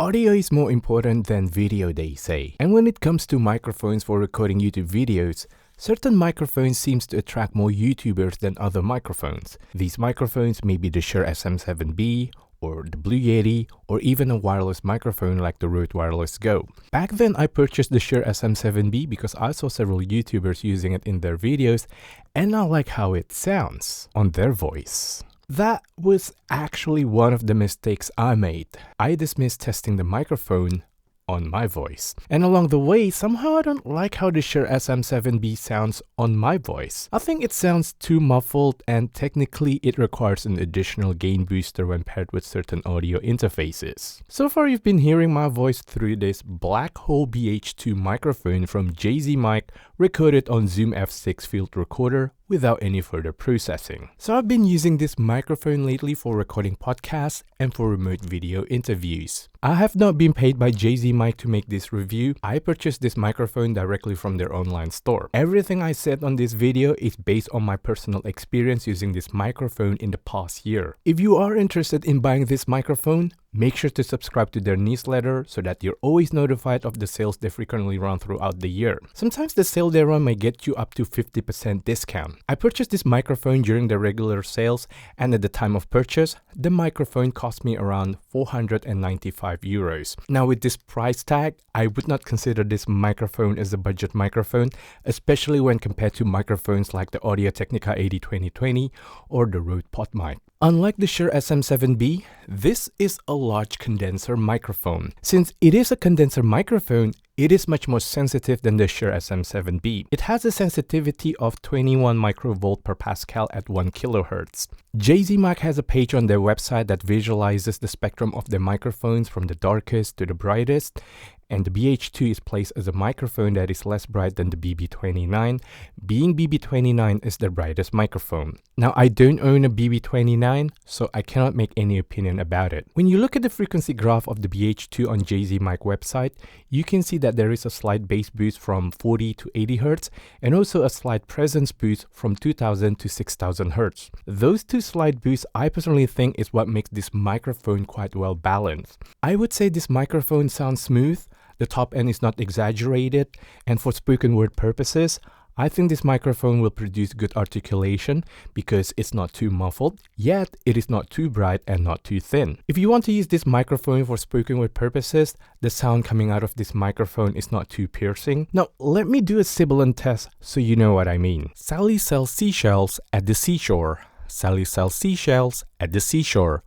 Audio is more important than video, they say. And when it comes to microphones for recording YouTube videos, certain microphones seems to attract more YouTubers than other microphones. These microphones may be the Shure SM7B, or the Blue Yeti, or even a wireless microphone like the Rode Wireless Go. Back then, I purchased the Shure SM7B because I saw several YouTubers using it in their videos, and I like how it sounds on their voice. That was actually one of the mistakes I made. I dismissed testing the microphone on my voice. And along the way, somehow I don't like how the Shure SM7B sounds on my voice. I think it sounds too muffled, and technically it requires an additional gain booster when paired with certain audio interfaces. So far you've been hearing my voice through this Blackhole BH2 microphone from JZ Mic, recorded on Zoom F6 field recorder without any further processing. So I've been using this microphone lately for recording podcasts and for remote video interviews. I have not been paid by JZ Mic to make this review. I purchased this microphone directly from their online store. Everything I said on this video is based on my personal experience using this microphone in the past year. If you are interested in buying this microphone, make sure to subscribe to their newsletter so that you're always notified of the sales they frequently run throughout the year. Sometimes the sale they run may get you up to 50% discount. I purchased this microphone during the regular sales, and at the time of purchase, the microphone cost me around 495 euros. Now with this price tag, I would not consider this microphone as a budget microphone, especially when compared to microphones like the Audio-Technica AD2020 or the Rode PodMic. Unlike the Shure SM7B, this is a large condenser microphone. Since it is a condenser microphone, it is much more sensitive than the Shure SM7B. It has a sensitivity of 21 microvolt per pascal at 1 kHz. JZ Mic has a page on their website that visualizes the spectrum of their microphones from the darkest to the brightest, and the BH2 is placed as a microphone that is less bright than the BB29, being BB29 is the brightest microphone. Now, I don't own a BB29, so I cannot make any opinion about it. When you look at the frequency graph of the BH2 on JZ Mic website, you can see that there is a slight bass boost from 40 to 80 Hz and also a slight presence boost from 2000 to 6000 Hz. Those two slight boosts I personally think is what makes this microphone quite well balanced. I would say this microphone sounds smooth, the top end is not exaggerated, and for spoken word purposes, I think this microphone will produce good articulation because it's not too muffled, yet it is not too bright and not too thin. If you want to use this microphone for spoken word purposes, the sound coming out of this microphone is not too piercing. Now, let me do a sibilant test so you know what I mean. Sally sells seashells at the seashore. Sally sells seashells at the seashore.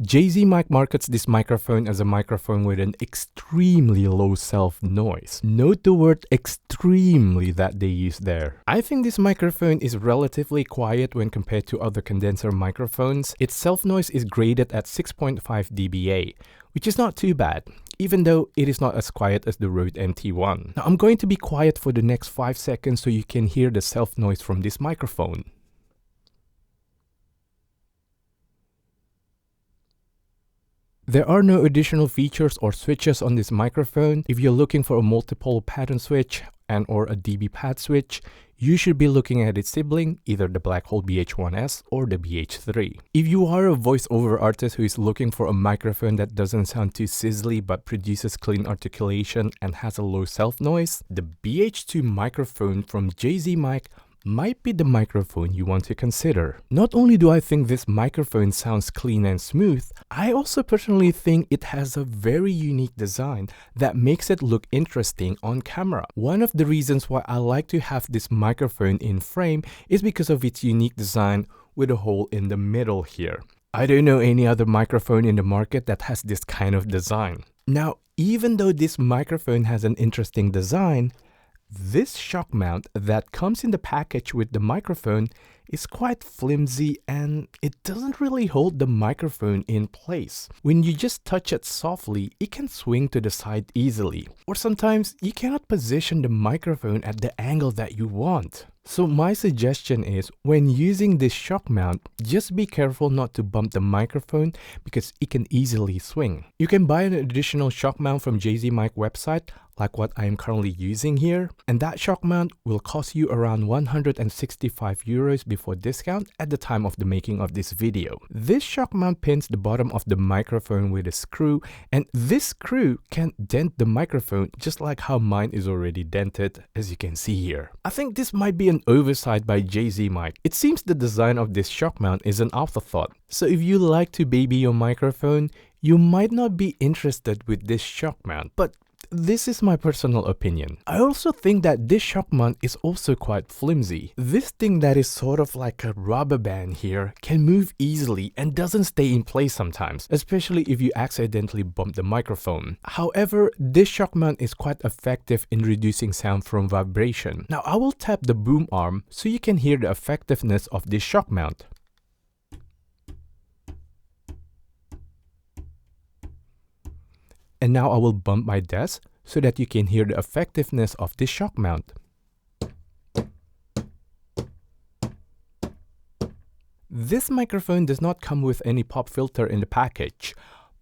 JZ Mic markets this microphone as a microphone with an extremely low self-noise. Note the word extremely that they use there. I think this microphone is relatively quiet when compared to other condenser microphones. Its self-noise is graded at 6.5 dBA, which is not too bad, even though it is not as quiet as the Rode NT1. Now I'm going to be quiet for the next 5 seconds so you can hear the self-noise from this microphone. There are no additional features or switches on this microphone. If you're looking for a multiple pattern switch and or a dB pad switch, you should be looking at its sibling, either the Blackhole BH1S or the BH3. If you are a voiceover artist who is looking for a microphone that doesn't sound too sizzly but produces clean articulation and has a low self-noise, the BH2 microphone from JZ Mic might be the microphone you want to consider. Not only do I think this microphone sounds clean and smooth, I also personally think it has a very unique design that makes it look interesting on camera. One of the reasons why I like to have this microphone in frame is because of its unique design with a hole in the middle here. I don't know any other microphone in the market that has this kind of design. Now, even though this microphone has an interesting design, this shock mount that comes in the package with the microphone is quite flimsy and it doesn't really hold the microphone in place. When you just touch it softly, it can swing to the side easily. Or sometimes you cannot position the microphone at the angle that you want. So my suggestion is, when using this shock mount, just be careful not to bump the microphone because it can easily swing. You can buy an additional shock mount from JZ Mic website. like what I am currently using here, and that shock mount will cost you around 165 euros before discount at the time of the making of this video. This shock mount pins the bottom of the microphone with a screw, and this screw can dent the microphone just like how mine is already dented, as you can see here. I think this might be an oversight by JZ Mic. It seems the design of this shock mount is an afterthought. So if you like to baby your microphone, you might not be interested with this shock mount, but this is my personal opinion. I also think that this shock mount is also quite flimsy. This thing that is sort of like a rubber band here can move easily and doesn't stay in place sometimes, especially if you accidentally bump the microphone. However, this shock mount is quite effective in reducing sound from vibration. Now I will tap the boom arm so you can hear the effectiveness of this shock mount. And now I will bump my desk so that you can hear the effectiveness of this shock mount. This microphone does not come with any pop filter in the package,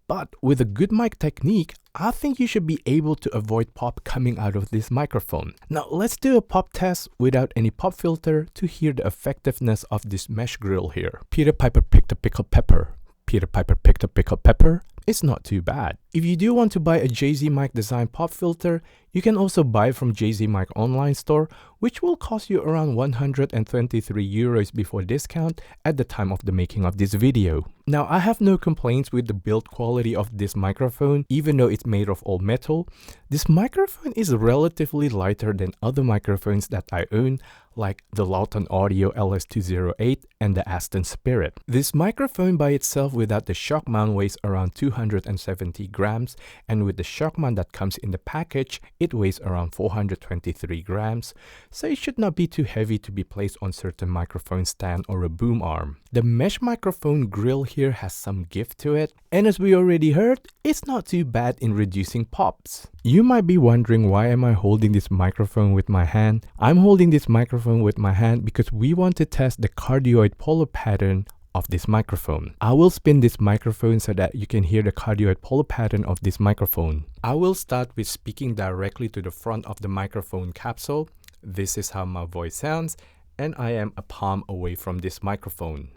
but with a good mic technique, I think you should be able to avoid pop coming out of this microphone. Now let's do a pop test without any pop filter to hear the effectiveness of this mesh grill here. Peter Piper picked a pickled pepper. Peter Piper picked a pickled pepper. It's not too bad. If you do want to buy a JZ Mic design pop filter, you can also buy from JZ Mic online store, which will cost you around 123 euros before discount at the time of the making of this video. Now I have no complaints with the build quality of this microphone, even though it's made of all metal. This microphone is relatively lighter than other microphones that I own, like the Lauten Audio LS208 and the Aston Spirit. This microphone by itself without the shock mount weighs around 270 grams, and with the shock mount that comes in the package, it weighs around 423 grams, so it should not be too heavy to be placed on certain microphone stand or a boom arm. The mesh microphone grill here has some give to it, and as we already heard, it's not too bad in reducing pops. You might be wondering why am I holding this microphone with my hand? I'm holding this microphone with my hand because we want to test the cardioid polar pattern of this microphone. I will spin this microphone so that you can hear the cardioid polar pattern of this microphone. I will start with speaking directly to the front of the microphone capsule. This is how my voice sounds, and I am a palm away from this microphone.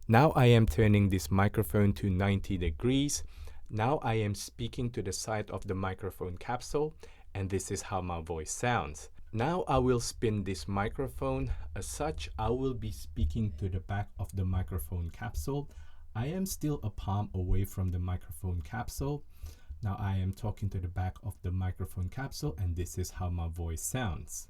Now I am turning this microphone to 90 degrees. Now I am speaking to the side of the microphone capsule, and this is how my voice sounds. Now I will spin this microphone. As such, I will be speaking to the back of the microphone capsule. I am still a palm away from the microphone capsule. Now I am talking to the back of the microphone capsule, and this is how my voice sounds.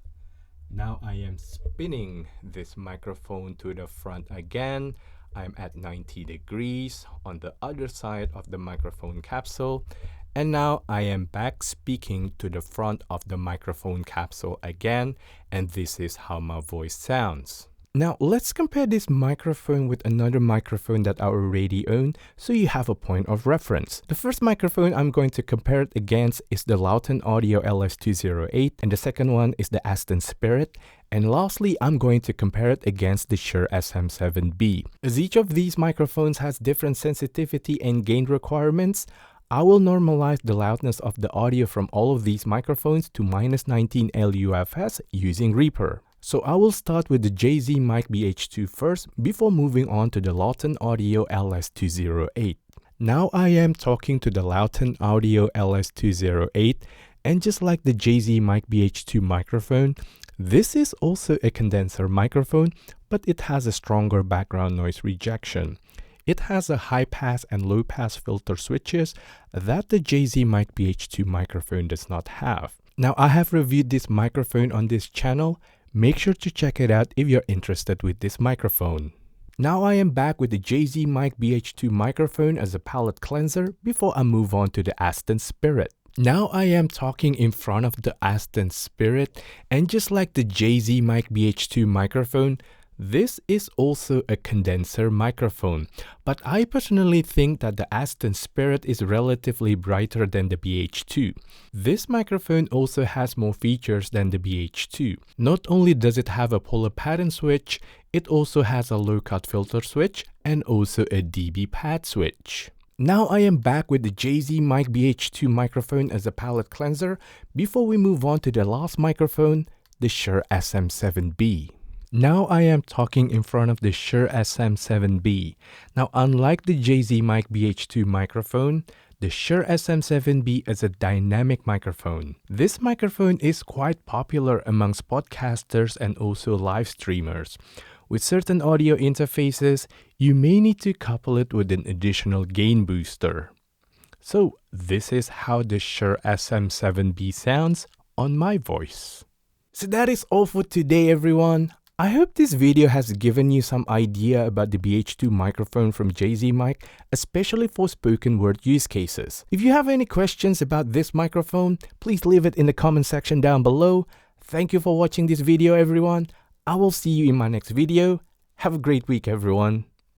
Now I am spinning this microphone to the front again. I'm at 90 degrees on the other side of the microphone capsule. And now I am back speaking to the front of the microphone capsule again, and this is how my voice sounds. Now let's compare this microphone with another microphone that I already own, so you have a point of reference. The first microphone I'm going to compare it against is the Lauten Audio LS208, and the second one is the Aston Spirit. And lastly, I'm going to compare it against the Shure SM7B. As each of these microphones has different sensitivity and gain requirements, I will normalize the loudness of the audio from all of these microphones to -19 LUFS using Reaper. So I will start with the JZ Mic BH2 first before moving on to the Lauten Audio LS208. Now I am talking to the Lauten Audio LS208, and just like the JZ Mic BH2 microphone, this is also a condenser microphone, but it has a stronger background noise rejection. It has a high pass and low pass filter switches that the JZ Mic BH2 microphone does not have. Now I have reviewed this microphone on this channel. Make sure to check it out if you're interested with this microphone. Now I am back with the JZ Mic BH2 microphone as a palate cleanser before I move on to the Aston Spirit. Now I am talking in front of the Aston Spirit, and just like the JZ Mic BH2 microphone, this is also a condenser microphone, but I personally think that the Aston Spirit is relatively brighter than the BH2. This microphone also has more features than the BH2. Not only does it have a polar pattern switch, it also has a low cut filter switch and also a dB pad switch. Now I am back with the JZ Mic BH2 microphone as a palette cleanser before we move on to the last microphone, the Shure SM7B. Now I am talking in front of the Shure SM7B. Now unlike the JZ Mic BH2 microphone, the Shure SM7B is a dynamic microphone. This microphone is quite popular amongst podcasters and also live streamers. With certain audio interfaces, you may need to couple it with an additional gain booster. So this is how the Shure SM7B sounds on my voice. So that is all for today, everyone. I hope this video has given you some idea about the BH2 microphone from JZ Mic, especially for spoken word use cases. If you have any questions about this microphone, please leave it in the comment section down below. Thank you for watching this video, everyone. I will see you in my next video. Have a great week, everyone.